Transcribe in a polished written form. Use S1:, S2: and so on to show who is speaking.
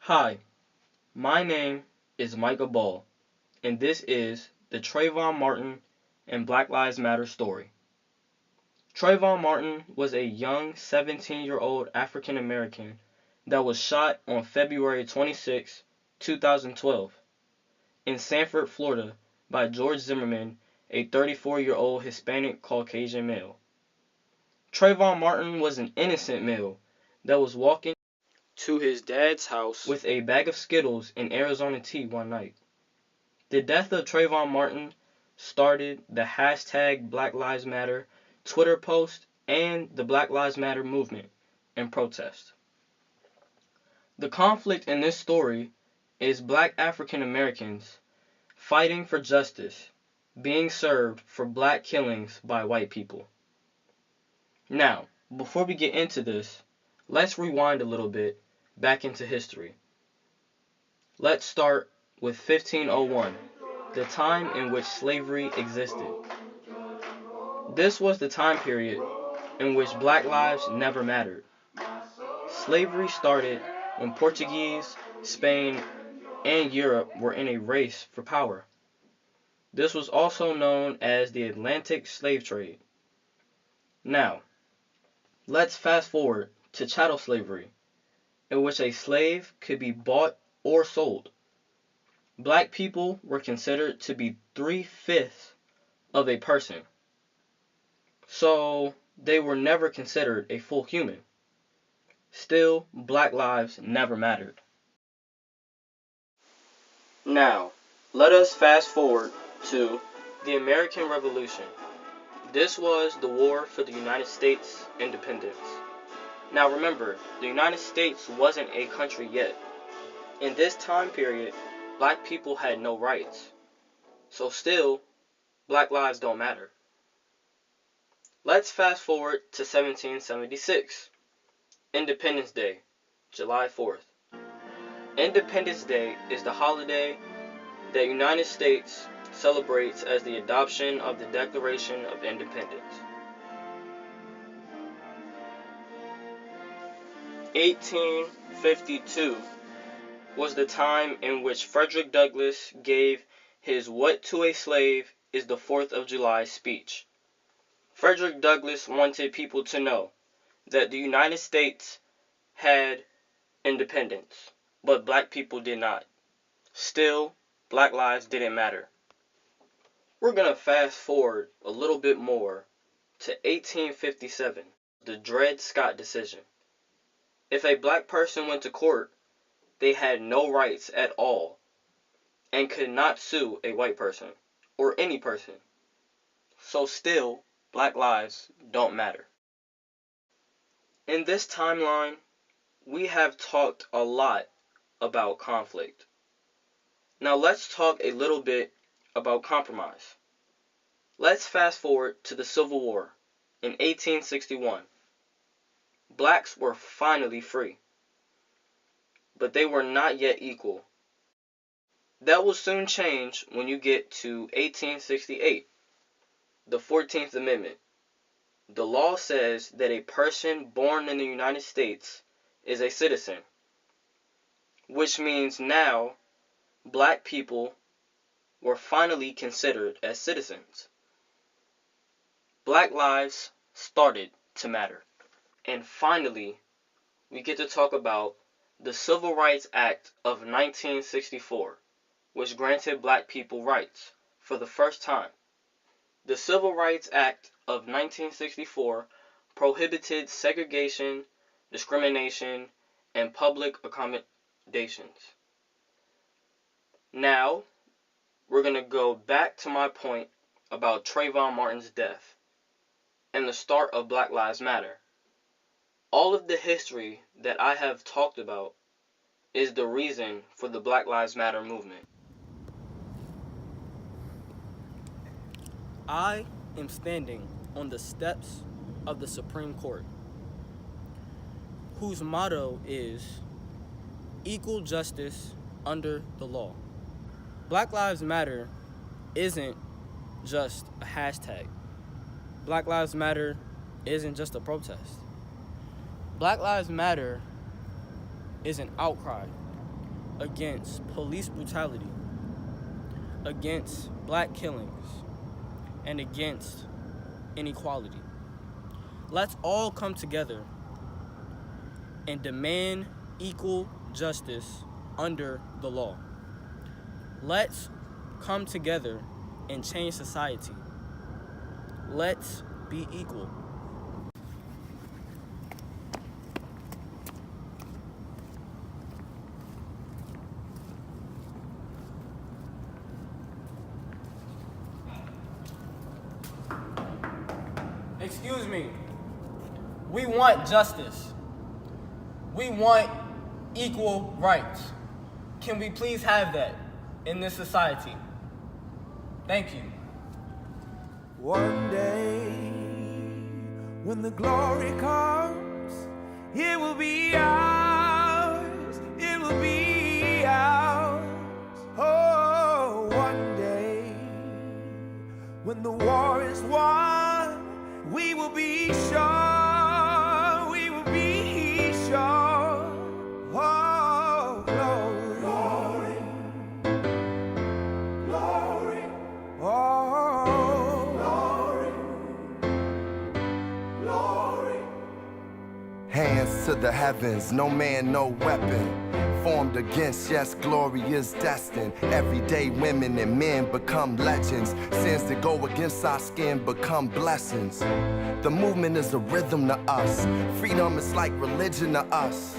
S1: Hi, my name is Micah, and this is the Trayvon Martin and Black Lives Matter story. Trayvon Martin was a young 17-year-old African American that was shot on February 26, 2012, in Sanford, Florida, by George Zimmerman, a 34-year-old Hispanic Caucasian male. Trayvon Martin was an innocent male that was walking to his dad's house with a bag of Skittles and Arizona tea one night. The death of Trayvon Martin started the hashtag Black Lives Matter Twitter post and the Black Lives Matter movement and protest. The conflict in this story is black African Americans fighting for justice, being served for black killings by white people. Now, before we get into this, let's rewind a little bit back into history. Let's start with 1501, the time in which slavery existed. This was the time period in which black lives never mattered. Slavery started when Portuguese, Spain, and Europe were in a race for power. This was also known as the Atlantic slave trade. Now, let's fast forward to chattel slavery, in which a slave could be bought or sold. Black people were considered to be 3/5 of a person, so they were never considered a full human. Still, black lives never mattered. Now, let us fast forward to the American Revolution. This was the war for the United States independence. Now remember, the United States wasn't a country yet. In this time period, black people had no rights. So still, black lives don't matter. Let's fast forward to 1776. Independence Day, July 4th. Independence Day is the holiday that the United States celebrates as the adoption of the Declaration of Independence. 1852 was the time in which Frederick Douglass gave his "What to a Slave is the 4th of July" speech. Frederick Douglass wanted people to know that the United States had independence, but black people did not. Still, black lives didn't matter. We're going to fast forward a little bit more to 1857, the Dred Scott decision. If a black person went to court, they had no rights at all and could not sue a white person or any person. So still, black lives don't matter. In this timeline, we have talked a lot about conflict. Now let's talk a little bit about compromise. Let's fast forward to the Civil War in 1861. Blacks were finally free, but they were not yet equal. That will soon change when you get to 1868, the 14th Amendment. The law says that a person born in the United States is a citizen, which means now black people were finally considered as citizens. Black lives started to matter. And finally, we get to talk about the Civil Rights Act of 1964, which granted black people rights for the first time. The Civil Rights Act of 1964 prohibited segregation, discrimination, and public accommodations. Now, we're going to go back to my point about Trayvon Martin's death and the start of Black Lives Matter. All of the history that I have talked about is the reason for the Black Lives Matter movement. I am standing on the steps of the Supreme Court, whose motto is equal justice under the law. Black Lives Matter isn't just a hashtag. Black Lives Matter isn't just a protest. Black Lives Matter is an outcry against police brutality, against black killings, and against inequality. Let's all come together and demand equal justice under the law. Let's come together and change society. Let's be equal. Excuse me. We want justice. We want equal rights. Can we please have that in this society? Thank you.
S2: One day, when the glory comes, it will be ours. It will be ours. Oh, one day, when the war is won, we will be sure. We will be sure. Oh, glory, glory, glory. Oh, glory, glory.
S3: Hands to the heavens, no man, no weapon formed against, yes, glory is destined. Everyday women and men become legends. Sins that go against our skin become blessings. The movement is a rhythm to us. Freedom is like religion to us.